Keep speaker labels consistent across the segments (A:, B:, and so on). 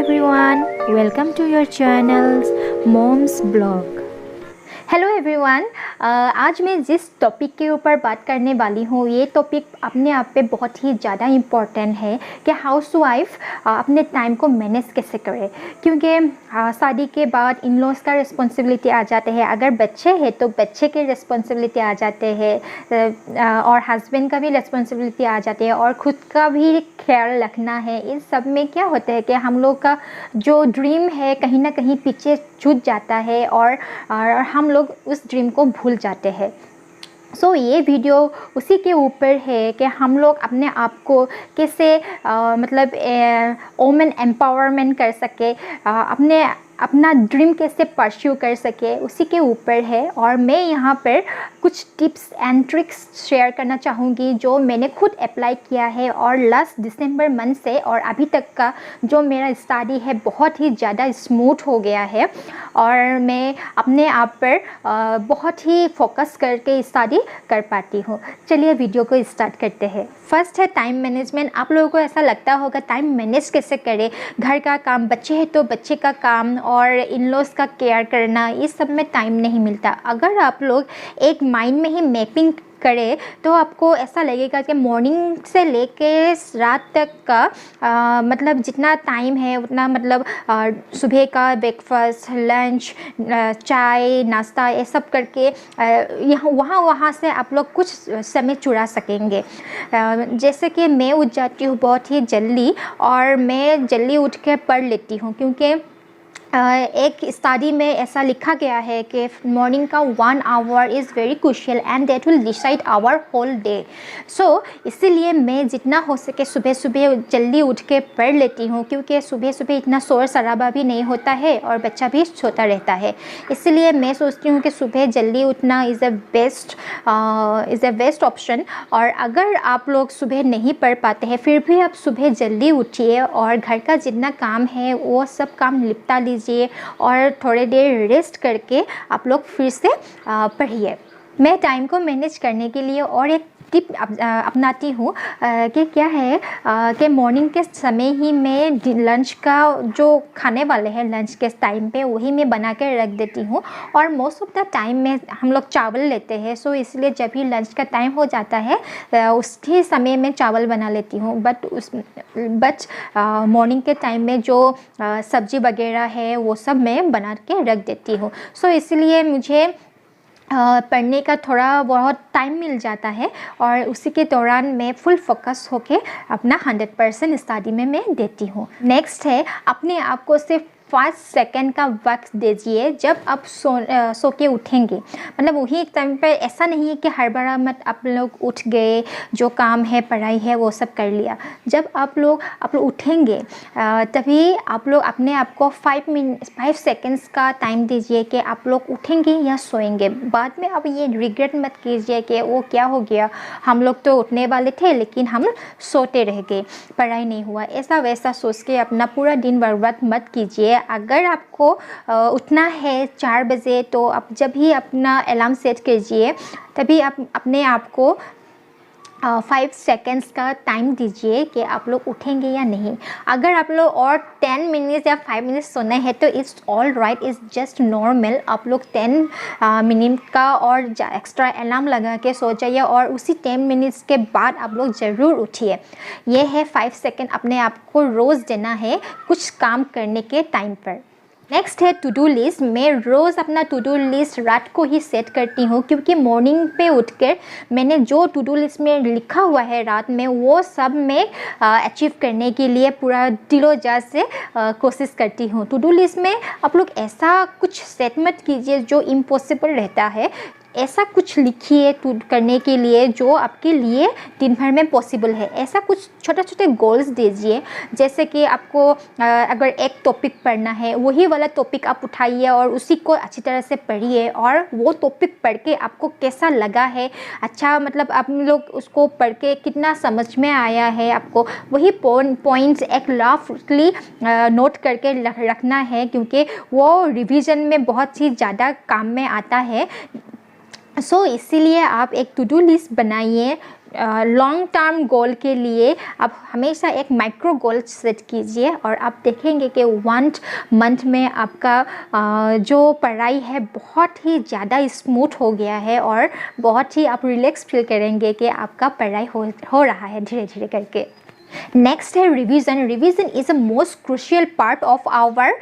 A: everyone, welcome to your channel's Mom's Blog। Hello everyone, आज मैं जिस टॉपिक के ऊपर बात करने वाली हूँ ये टॉपिक अपने आप पे बहुत ही ज़्यादा इम्पॉर्टेंट है कि हाउसवाइफ अपने टाइम को मैनेज कैसे करे। क्योंकि शादी के बाद इन लॉज का रिस्पॉन्सिबिलिटी आ जाते हैं, अगर बच्चे हैं तो बच्चे के रिस्पॉन्सिबिलिटी आ जाते हैं और हस्बैंड का भी रिस्पॉन्सिबिलिटी आ जाती है और ख़ुद का भी ख्याल रखना है। इन सब में क्या होता है कि हम लोग का जो ड्रीम है कहीं ना कहीं पीछे छूट जाता है और हम लोग उस ड्रीम को भूल जाते हैं। सो ये वीडियो उसी के ऊपर है कि हम लोग अपने आप को कैसे मतलब वुमेन एम्पावरमेंट कर सके, अपना ड्रीम कैसे परस्यू कर सके, उसी के ऊपर है। और मैं यहाँ पर कुछ टिप्स एंड ट्रिक्स शेयर करना चाहूँगी जो मैंने खुद अप्लाई किया है और लास्ट दिसंबर मंथ से और अभी तक का जो मेरा स्टडी है बहुत ही ज़्यादा स्मूथ हो गया है और मैं अपने आप पर बहुत ही फोकस करके स्टडी कर पाती हूँ। चलिए वीडियो को स्टार्ट करते हैं। फर्स्ट है टाइम मैनेजमेंट। आप लोगों को ऐसा लगता होगा टाइम मैनेज कैसे करें, घर का काम, बच्चे हैं तो बच्चे का काम और इन लॉज का केयर करना, इस सब में टाइम नहीं मिलता। अगर आप लोग एक माइंड में ही मैपिंग करें तो आपको ऐसा लगेगा कि मॉर्निंग से लेके रात तक का मतलब जितना टाइम है उतना मतलब सुबह का ब्रेकफास्ट, लंच, चाय, नाश्ता, ये सब करके यहाँ वहाँ से आप लोग कुछ समय चुरा सकेंगे। जैसे कि मैं उठ जाती हूँ बहुत ही जल्दी और मैं जल्दी उठ के पढ़ लेती हूँ, क्योंकि एक स्टडी में ऐसा लिखा गया है कि मॉर्निंग का 1 hour is very crucial and that will decide our whole day. So इसीलिए मैं जितना हो सके सुबह सुबह जल्दी उठ के पढ़ लेती हूँ, क्योंकि सुबह सुबह इतना शोर शराबा भी नहीं होता है और बच्चा भी सोता रहता है। इसलिए मैं सोचती हूँ कि सुबह जल्दी उठना इज़ अ बेस्ट ऑप्शन। और अगर आप लोग सुबह नहीं पढ़ पाते हैं फिर भी आप सुबह जल्दी उठिए और घर का जितना काम है वो सब काम निपटा लीजिए और थोड़ी देर रेस्ट करके आप लोग फिर से पढ़िए। मैं टाइम को मैनेज करने के लिए और एक टिप अपनाती हूँ कि क्या है कि मॉर्निंग के समय ही मैं लंच का जो खाने वाले हैं लंच के टाइम पे वही मैं बना के रख देती हूँ। और मोस्ट ऑफ द टाइम में हम लोग चावल लेते हैं, सो इसलिए जब भी लंच का टाइम हो जाता है उसके समय में चावल बना लेती हूँ। बट मॉर्निंग के टाइम में जो सब्ज़ी वगैरह है वो सब मैं बना के रख देती हूँ। सो इसलिए मुझे पढ़ने का थोड़ा बहुत टाइम मिल जाता है और उसी के दौरान मैं फुल फोकस होके अपना 100% स्टडी में मैं देती हूँ। नेक्स्ट है अपने आप को सिर्फ 5 सेकंड का वक्त दीजिए जब आप सो के उठेंगे। मतलब वही टाइम पे ऐसा नहीं है कि हर बार मत आप लोग उठ गए, जो काम है पढ़ाई है वो सब कर लिया। जब आप लोग उठेंगे तभी आप लोग अपने आप को 5 सेकंड्स का टाइम दीजिए कि आप लोग उठेंगे या सोएंगे। बाद में आप ये रिग्रेट मत कीजिए कि वो क्या हो गया, हम लोग तो उठने वाले थे लेकिन हम सोते रह गए, पढ़ाई नहीं हुआ, ऐसा वैसा सोच के अपना पूरा दिन बर्बाद मत कीजिए। अगर आपको उठना है 4 बजे तो आप जब ही अपना अलार्म सेट कीजिए तभी आप अपने आप को 5 सेकेंड्स का टाइम दीजिए कि आप लोग उठेंगे या नहीं। अगर आप लोग और 10 मिनट्स या 5 मिनट्स सोना है तो it's all right, it's just normal. आप लोग 10 मिनट का और एक्स्ट्रा अलार्म लगा के सो जाइए और उसी 10 मिनट्स के बाद आप लोग ज़रूर उठिए। ये है 5 सेकेंड अपने आप को रोज़ देना है कुछ काम करने के टाइम पर। नेक्स्ट है टू डू लिस्ट। मैं रोज़ अपना टू डू लिस्ट रात को ही सेट करती हूँ, क्योंकि मॉर्निंग पे उठकर मैंने जो टू डू लिस्ट में लिखा हुआ है रात में वो सब मैं अचीव करने के लिए पूरा दिलो-जान से कोशिश करती हूँ। टू डू लिस्ट में आप लोग ऐसा कुछ सेट मत कीजिए जो इम्पॉसिबल रहता है, ऐसा कुछ लिखिए करने के लिए जो आपके लिए दिन भर में पॉसिबल है। ऐसा कुछ छोटे छोटे गोल्स दीजिए, जैसे कि आपको अगर एक टॉपिक पढ़ना है वही वाला टॉपिक आप उठाइए और उसी को अच्छी तरह से पढ़िए और वो टॉपिक पढ़ के आपको कैसा लगा है, अच्छा मतलब आप लोग उसको पढ़ के कितना समझ में आया है, आपको वही पॉइंट्स एक रफली नोट करके रखना है, क्योंकि वो रिवीजन में बहुत ही ज़्यादा काम में आता है। इसीलिए आप एक टू डू लिस्ट बनाइए लॉन्ग टर्म गोल के लिए आप हमेशा एक माइक्रो गोल सेट कीजिए और आप देखेंगे कि 1 मंथ में आपका जो पढ़ाई है बहुत ही ज़्यादा स्मूथ हो गया है और बहुत ही आप रिलैक्स फील करेंगे कि आपका पढ़ाई हो रहा है धीरे धीरे करके। नेक्स्ट है revision. Revision is a most crucial part of our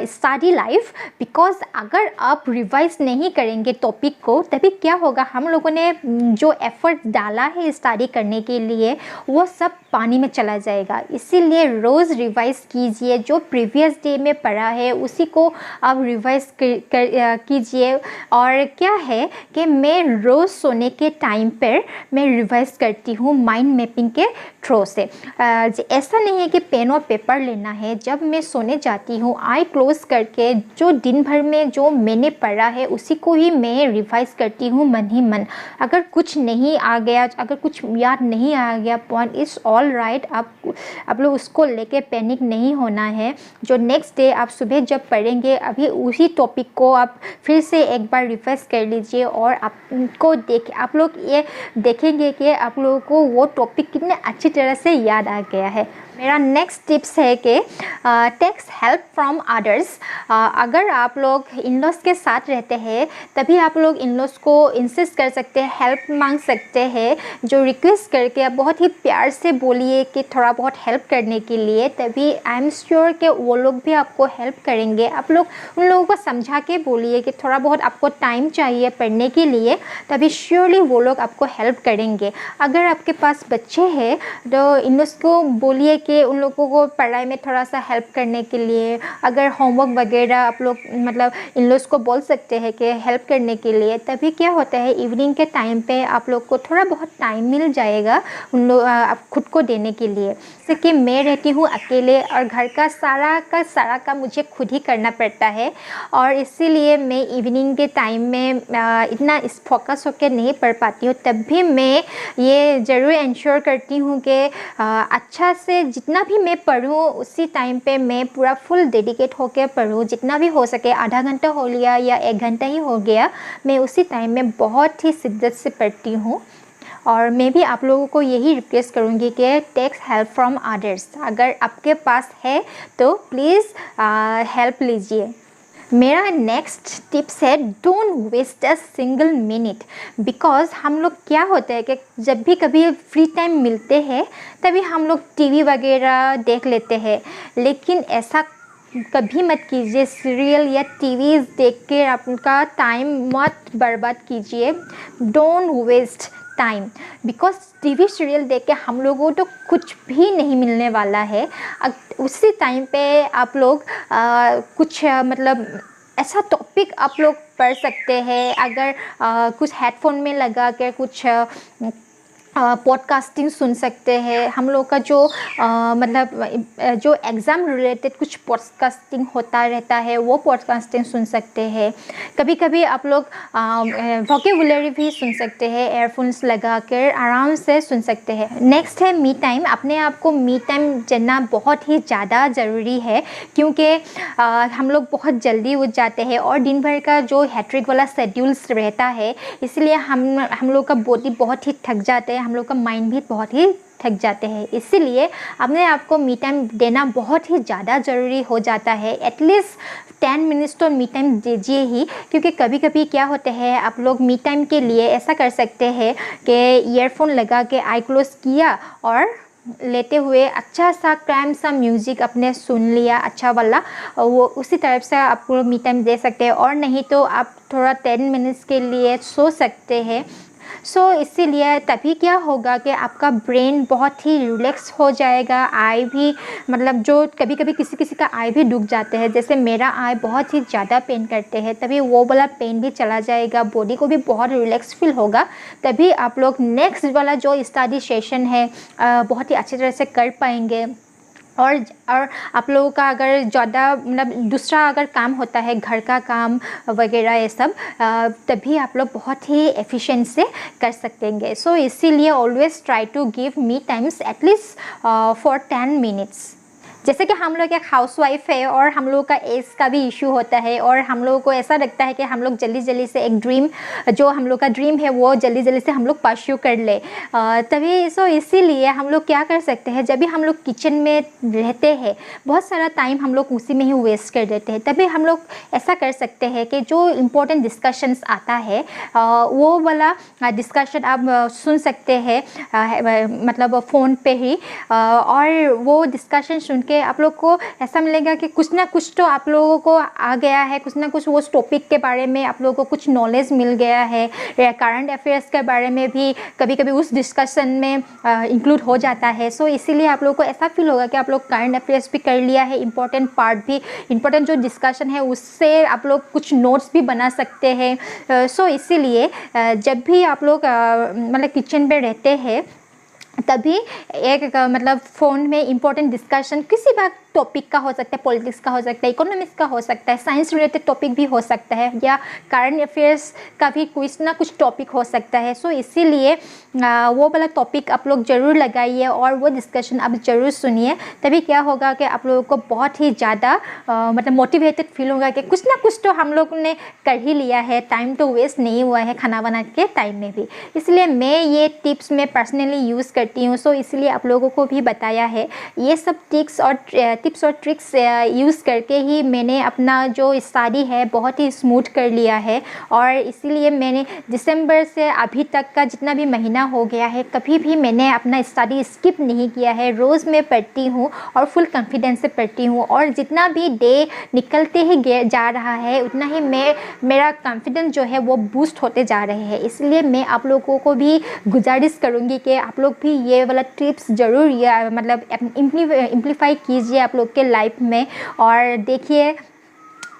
A: study life, because अगर आप रिवाइज नहीं करेंगे टॉपिक को तभी क्या होगा, हम लोगों ने जो एफर्ट डाला है स्टडी करने के लिए वो सब पानी में चला जाएगा। इसीलिए रोज़ रिवाइज कीजिए, जो प्रीवियस डे में पढ़ा है उसी को आप रिवाइज कीजिए। और क्या है कि मैं रोज़ सोने के टाइम पर मैं रिवाइज करती हूँ माइंड मैपिंग के थ्रू से। ऐसा नहीं है कि पेन और पेपर लेना है, जब मैं सोने जाती हूँ आई क्लोज करके जो दिन भर में जो मैंने पढ़ा है उसी को ही मैं रिवाइज करती हूँ मन ही मन। अगर कुछ नहीं आ गया, अगर कुछ याद नहीं आ गया पॉइंट, इज़ ऑल राइट। आप लोग उसको लेके पैनिक नहीं होना है। जो नेक्स्ट डे आप सुबह जब पढ़ेंगे अभी उसी टॉपिक को आप फिर से एक बार रिवाइज कर लीजिए और आपको आप लोग ये देखेंगे कि आप लोगों को वो टॉपिक कितने अच्छी तरह से याद आ गया है। मेरा नेक्स्ट टिप्स है कि टेक्स हेल्प फ्रॉम अदर्स। अगर आप लोग इन लॉज के साथ रहते हैं तभी आप लोग इन लॉज को इंसिस्ट कर सकते हैं, हेल्प मांग सकते हैं। जो रिक्वेस्ट करके आप बहुत ही प्यार से बोलिए कि थोड़ा बहुत हेल्प करने के लिए, तभी आई एम श्योर कि वो लोग भी आपको हेल्प करेंगे। आप लोग उन लोगों को समझा के बोलिए कि थोड़ा बहुत आपको टाइम चाहिए पढ़ने के लिए, तभी श्योरली वो लोग आपको हेल्प करेंगे। अगर आपके पास बच्चे हैं तो इन लॉज को बोलिए कि उन लोगों को पढ़ाई में थोड़ा सा हेल्प करने के लिए, अगर होमवर्क वगैरह आप लोग मतलब इन लोग को बोल सकते हैं कि हेल्प करने के लिए। तभी क्या होता है इवनिंग के टाइम पे आप लोग को थोड़ा बहुत टाइम मिल जाएगा उन लोग आप खुद को देने के लिए। जैसे कि मैं रहती हूँ अकेले और घर का सारा काम मुझे खुद ही करना पड़ता है और इसीलिए मैं इवनिंग के टाइम में इतना फोकस होकर नहीं पढ़ पाती हूँ। तब भी मैं ये ज़रूर इंश्योर करती हूँ कि अच्छा से जितना भी मैं पढूँ उसी टाइम पे मैं पूरा फुल डेडिकेट होकर पढूँ। जितना भी हो सके, आधा घंटा हो लिया या 1 घंटा ही हो गया, मैं उसी टाइम में बहुत ही शिद्दत से पढ़ती हूँ। और मैं भी आप लोगों को यही रिक्वेस्ट करूँगी कि टेक्स हेल्प फ्रॉम अदर्स। अगर आपके पास है तो प्लीज़ हेल्प लीजिए। मेरा नेक्स्ट टिप्स है don't waste a single minute. Because हम लोग क्या होता है कि जब भी कभी फ्री टाइम मिलते हैं तभी हम लोग टीवी वगैरह देख लेते हैं, लेकिन ऐसा कभी मत कीजिए। सीरियल या टीवी देख के आपका टाइम मत बर्बाद कीजिए। Don't waste time, because TV serial देख के हम लोगों को तो कुछ भी नहीं मिलने वाला है। उसी टाइम पे आप लोग कुछ मतलब ऐसा टॉपिक आप लोग पढ़ सकते हैं। अगर कुछ हेडफोन में लगा के कुछ पॉडकास्टिंग सुन सकते हैं। हम लोग का जो मतलब जो एग्ज़ाम रिलेटेड कुछ पॉडकास्टिंग होता रहता है वो पॉडकास्टिंग सुन सकते हैं। कभी कभी आप लोग वोकेबुलरी भी सुन सकते हैं, एयरफोन्स लगा कर आराम से सुन सकते हैं। नेक्स्ट है मी टाइम। अपने आप को मी टाइम देना बहुत ही ज़्यादा ज़रूरी है, क्योंकि हम लोग बहुत जल्दी उठ जाते हैं और दिन भर का जो हैट्रिक वाला शेड्यूल्स रहता है, इसलिए हम लोग का बॉडी बहुत ही थक जाते हैं, हम लोग का माइंड भी बहुत ही थक जाते हैं। इसीलिए अपने आप को मी टाइम देना बहुत ही ज़्यादा ज़रूरी हो जाता है। एटलीस्ट 10 मिनट्स तो मी टाइम दीजिए ही, क्योंकि कभी कभी क्या होता है आप लोग मी टाइम के लिए ऐसा कर सकते हैं कि ईयरफोन लगा के आई क्लोज किया और लेते हुए अच्छा सा क्राइम सा म्यूज़िक अपने सुन लिया अच्छा वाला, वो उसी तरफ से आप लोग मी टाइम दे सकते हैं। और नहीं तो आप थोड़ा 10 मिनट्स के लिए सो सकते हैं। इसीलिए तभी क्या होगा कि आपका ब्रेन बहुत ही रिलैक्स हो जाएगा। आई भी मतलब जो कभी कभी किसी का आई भी दुख जाते हैं, जैसे मेरा आई बहुत ही ज़्यादा पेन करते हैं, तभी वो वाला पेन भी चला जाएगा, बॉडी को भी बहुत रिलैक्स फील होगा। तभी आप लोग नेक्स्ट वाला जो स्टडी सेशन है बहुत ही अच्छी तरह से कर पाएंगे। और आप लोगों का अगर ज़्यादा मतलब दूसरा अगर काम होता है, घर का काम वगैरह ये सब, तभी आप लोग बहुत ही एफिशिएंट से कर सकेंगे। इसीलिए always try to give me times at least for 10 minutes. जैसे कि हम लोग एक हाउसवाइफ है और हम लोग का एज का भी इशू होता है और हम लोगों को ऐसा लगता है कि हम लोग जल्दी जल्दी से एक ड्रीम, जो हम लोग का ड्रीम है वो जल्दी जल्दी से हम लोग परस्यू कर ले। तभी इसीलिए हम लोग क्या कर सकते हैं, जब भी हम लोग किचन में रहते हैं बहुत सारा टाइम हम लोग उसी में ही वेस्ट कर देते हैं, तभी हम लोग ऐसा कर सकते हैं कि जो इम्पोर्टेंट डिस्कशंस आता है वो वाला डिस्कशन आप सुन सकते हैं, मतलब फ़ोन पे ही। और वो डिस्कशन सुन के आप लोग को ऐसा मिलेगा कि कुछ ना कुछ तो आप लोगों को आ गया है, कुछ ना कुछ वो टॉपिक के बारे में आप लोगों को कुछ नॉलेज मिल गया है। करंट अफेयर्स के बारे में भी कभी कभी उस डिस्कशन में इंक्लूड हो जाता है। सो इसीलिए आप लोगों को ऐसा फील होगा कि आप लोग करंट अफेयर्स भी कर लिया है, इंपॉर्टेंट पार्ट भी, इंपॉर्टेंट जो डिस्कशन है उससे आप लोग कुछ नोट्स भी बना सकते हैं। सो इसीलिए जब भी आप लोग मतलब किचन में रहते हैं तभी एक मतलब फ़ोन में इंपॉर्टेंट डिस्कशन किसी भी टॉपिक का हो सकता है, पॉलिटिक्स का हो सकता है, इकोनॉमिक्स का हो सकता है, साइंस रिलेटेड टॉपिक भी हो सकता है, या करंट अफेयर्स का भी कुछ ना कुछ टॉपिक हो सकता है। सो इसीलिए वो वाला टॉपिक आप लोग ज़रूर लगाइए और वो डिस्कशन आप ज़रूर सुनिए। तभी क्या होगा कि आप लोगों को बहुत ही ज़्यादा मतलब मोटिवेटेड फील होगा कि कुछ ना कुछ तो हम लोग ने कर ही लिया है, टाइम तो वेस्ट नहीं हुआ है खाना बना के टाइम में भी। इसलिए मैं ये टिप्स मैं पर्सनली यूज़ करती हूँ। सो इसलिए आप लोगों को भी बताया है। ये सब टिप्स और ट्रिक्स यूज़ करके ही मैंने अपना जो स्टडी है बहुत ही स्मूथ कर लिया है। और इसीलिए मैंने दिसंबर से अभी तक का जितना भी महीना हो गया है कभी भी मैंने अपना स्टडी स्किप नहीं किया है। रोज़ मैं पढ़ती हूँ और फुल कॉन्फिडेंस से पढ़ती हूँ, और जितना भी डे निकलते ही जा रहा है उतना ही मेरा कॉन्फिडेंस जो है वो बूस्ट होते जा रहे हैं। इसलिए मैं आप लोगों को भी गुजारिश करूँगी कि आप लोग भी ये वाला टिप्स ज़रूर मतलब इम्प्लीफाई कीजिए आप लोग के लाइफ में, और देखिए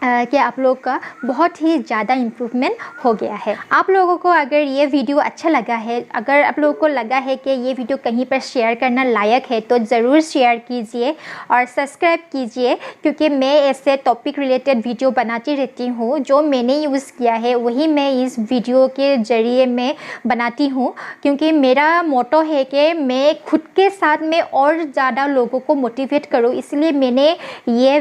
A: कि आप लोग का बहुत ही ज़्यादा इम्प्रूवमेंट हो गया है। आप लोगों को अगर ये वीडियो अच्छा लगा है, अगर आप लोगों को लगा है कि ये वीडियो कहीं पर शेयर करना लायक है, तो ज़रूर शेयर कीजिए और सब्सक्राइब कीजिए, क्योंकि मैं ऐसे टॉपिक रिलेटेड वीडियो बनाती रहती हूँ। जो मैंने यूज़ किया है वही मैं इस वीडियो के ज़रिए में बनाती हूँ, क्योंकि मेरा मोटो है कि मैं खुद के साथ में और ज़्यादा लोगों को मोटिवेट करूँ। इसलिए मैंने ये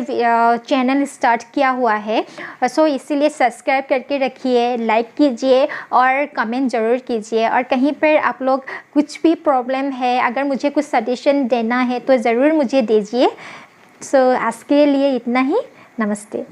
A: चैनल स्टार्ट किया हुआ है। सो इसीलिए सब्सक्राइब करके रखिए, लाइक कीजिए और कमेंट ज़रूर कीजिए। और कहीं पर आप लोग कुछ भी प्रॉब्लम है, अगर मुझे कुछ सजेशन देना है तो ज़रूर मुझे दीजिए। सो आज के लिए इतना ही। नमस्ते।